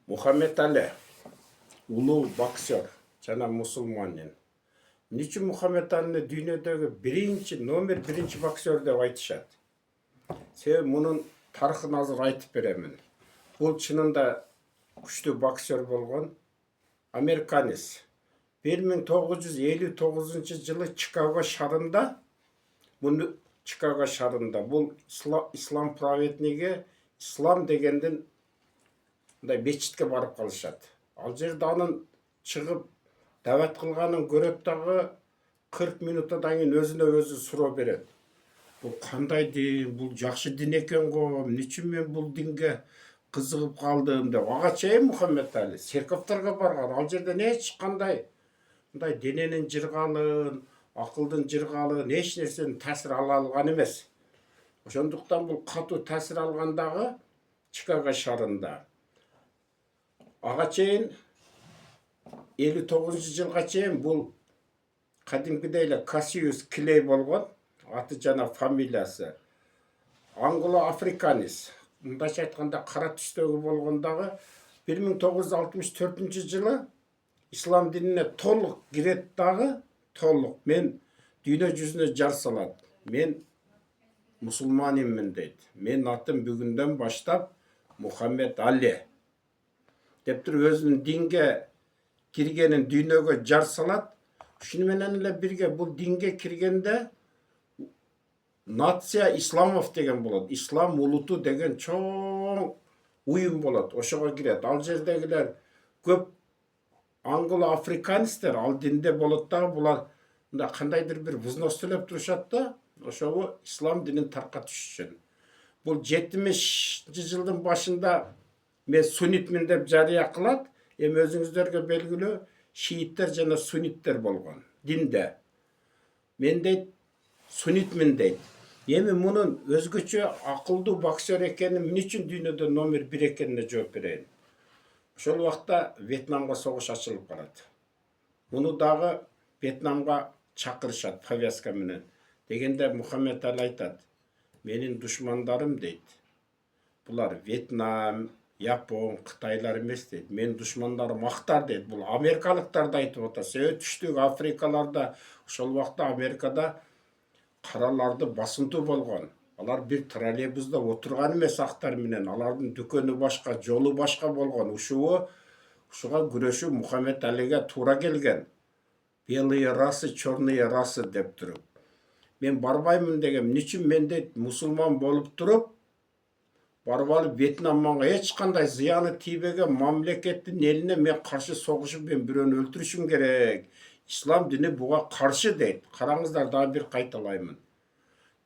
Muhammed Ali улуу боксер жана мусулманин. Эмне үчүн Muhammed Ali'ni дүйнөдөгү номер биринчи боксер деп айтышат? Себеби мунун тарыхын азыр айтып беремин. Бул чынында күчтүү боксер болгон американец. 1959-жылы Чикаго шаарында бул ислам праведниги ислам дегенден мындай мечитке барып калышат. Ал жерде анын чыгып дават кылганын көрөт дагы 40 минуттан кийин өзүнө өзү суроо берет. Бул кандай дин, бул жакшы дин экен го, эмне үчүн мен бул динге кызыгып калдым деп. Ага чейин Muhammed Ali церковторго барган. Ал жерден эч кандай мындай дененин жыргалын, акылдын жыргалын, эч нерсенин таасир ала алган эмес. Ошондуктан бул катуу таасир алган дагы Чикаго шаарында. Ага чейин 59-жылга чейин бул кадимкидей эле Кассиус Клей болгон, аты жана фамилиясы. Англо-африканец. Мындайча айтканда кара түстөгү болгон дагы 1964-жылы ислам динине толук кирет дагы, толук. Мен дүйнө жүзүнө жар салат. Мен мусулманмын дейт. Мен атым бүгүндөн баштап Muhammed Ali деп туруп өзүнүн динге киргенин дүйнөгө жар салат. Ушуну менен эле бирге бул динге киргенде нация исламов деген болот. Ислам улуту деген чоң уюм болот. Ошого кирет. Ал жердегилер көп англо-африканецтер ал динде болот дагы, булар мындай кандайдыр бир взнос төлөп турушат да, ошого ислам динин таркатыш үчүн. Бул 70-жылдын башында мен суннитмин деп жарыя кылат. Эми өзүңүздөргө белгилүү шииттер жана сунниттер болгон динде. Мен дейт суннитмин дейт. Эми мунун өзгөчө акылдуу боксер экени эмне үчүн дүйнөдө номер 1 экенине жооп берейин. Ошол убакта Вьетнамга согуш ачылып калат. Муну дагы Вьетнамга чакырышат повязка менен. Дегенде Muhammed Ali айтат: "Менин душмандарым дейт. Булар Вьетнам, Япон, Кытайлар эмес дейт. Мен душмандарым актар дейт. Бул америкалыктар да айтып атат. Себеби түштүк Африкаларда ошол убакта Америкада караларды басынтуу болгон. Алар бир троллейбуста отурган эмес актар менен. Алардын дүкөнү башка, жолу башка болгон. Ушуга күрөшүү Muhammed Ali'ге туура келген. Белые расы, черные расы деп туруп. Мен барбаймын деген. Эмне үчүн мен дейт мусулман болуп туруп барып алып Вьетнамга эч кандай зыяны тийбеген мамлекеттин элине мен каршы согушуп мен бирөөнү өлтүрүшүм керек. Ислам дини буга каршы дейт. Караңыздар, дагы бир кайталаймын.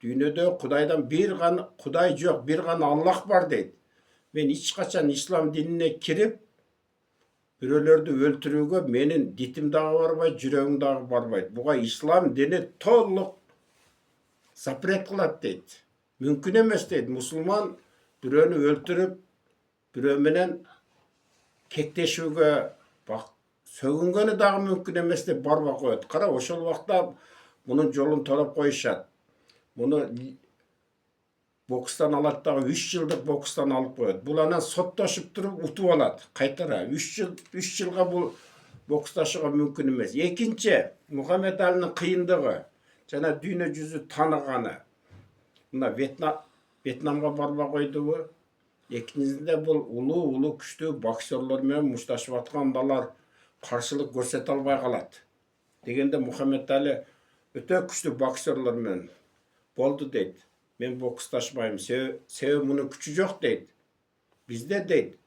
Дүйнөдө Кудайдан бир гана Кудай жок, бир гана Аллах бар дейт. Мен эч качан ислам динине кирип бирөөлөрдү өлтүрүүгө менин дитим дагы барбайт, жүрөгүм дагы барбайт. Буга ислам дини толук запрет кылат дейт. Мүмкүн эмес дейт. Мусулман бирөөнү өлтүрүп, бирөө менен кектешүүгө, сөгүнгөнү дагы мүмкүн эмес деп барбай коет. Кара, ошол убакта мунун жолун толоп коюшат. Муну бокстан алат дагы 3 жылдык бокстан алып коет. Бул анан соттошуп туруп утуп алат. Кайтара 3 жылга бул боксташууга мүмкүн эмес. Экинчи, Muhammed Ali'нын кыйындыгы жана дүйнө жүзү тааныганы. Мына Вьетнамга барбай койдубу? Экинчисинде бул улуу күчтүү боксерлор менен мушташып атканда алар каршылык көрсөтө албай калат. Дегенде Muhammed Ali өтө күчтүү боксерлор менен болду дейт. Мен боксташпайм, себеби мунун күчү жок дейт. Бизде дейт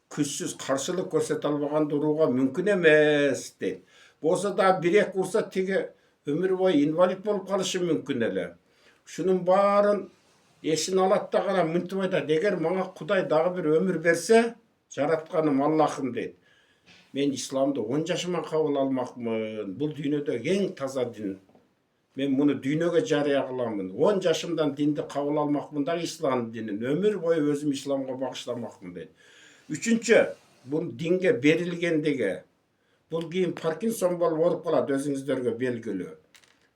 күчсүз каршылык көрсөтө албаган урууга мүмкүн эмес дейт. Болсо да 1-2 урса тиги өмүр бою инвалид болуп калышы мүмкүн эле. Ушунун баарын эсине алат да гана мынтип айтат: "Эгер мага Кудай дагы бир өмүр берсе, жаратканым Аллахым дейт. Мен исламды 10 жашыма кабыл алмакмын. Бул дүйнөдө эң таза дин. Мен муну дүйнөгө жарыя кыламын. 10 жашымдан динди кабыл алмакмын да, ислам динин. Өмүр бою өзүм исламга багышламакмын" дейт. Үчүнчү, бул динге берилгендиги. Бул кийин Паркинсон болуп ооруп калат, өзүңүздөргө белгилүү.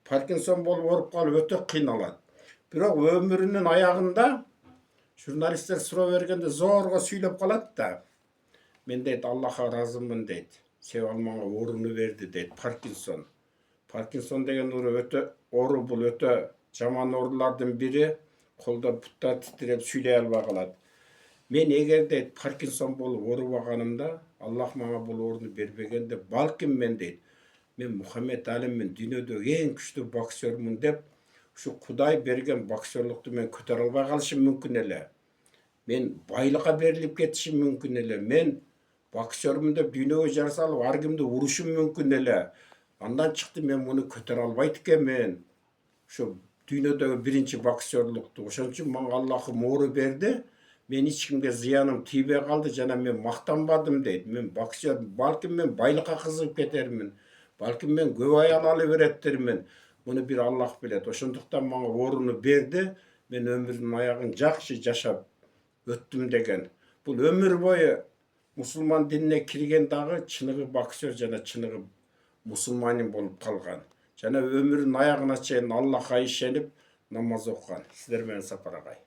Паркинсон болуп ооруп калып өтө кыйналат. Бирок өмүрүнүн аягында журналисттер суроо бергенде зорго сүйлөп калат да. Мен дейді Аллахқа разымын дейді. Себебі маңа оруны берді дейді. Паркинсон. Паркинсон деген ору бұл өте жаман орулардың бірі. Қолда бұттар титреп сөйлей албай қалады. Мен егер дейді Паркинсон болып ору алғанымда, Аллах маңа бұл оруны бербегенде, балким мен дейді, мен Мұхаммед Әліммен дүниедегі ең күшті боксермін деп, şu Құдай берген боксерлықты мен көтере албай қалышым мүмкін еле. Мен байлыққа беріліп кетішім мүмкін еле. Мен боксермін деп дүниеге жарыса алып, әркімді ұрышым мүмкін еле. Андан шықты мен мұны көтере албайды екенмін. Şu дүниедегі бірінші боксерлықты. Ошон үчүн мага Аллахым ору берді. Мен ешкімге зияным тибей қалды, жана мен мақтанбадым дейді. Мен боксер, балким мен байлыққа қызығып кетермін. Балким мен көп аял ала береттермін. Мұны бір Аллах біледі. Ошондуктан мага оруну берді. Мен өмүрдүн аягын жакшы жашап өттүм деген. Бул өмүр бою мусулман динине кирген дагы чыныгы боксер жана чыныгы мусулманин болуп калган. Жана өмүрүнүн аягына чейин Аллахка ишенип намаз окуган. Сиздер менен Сапар агай.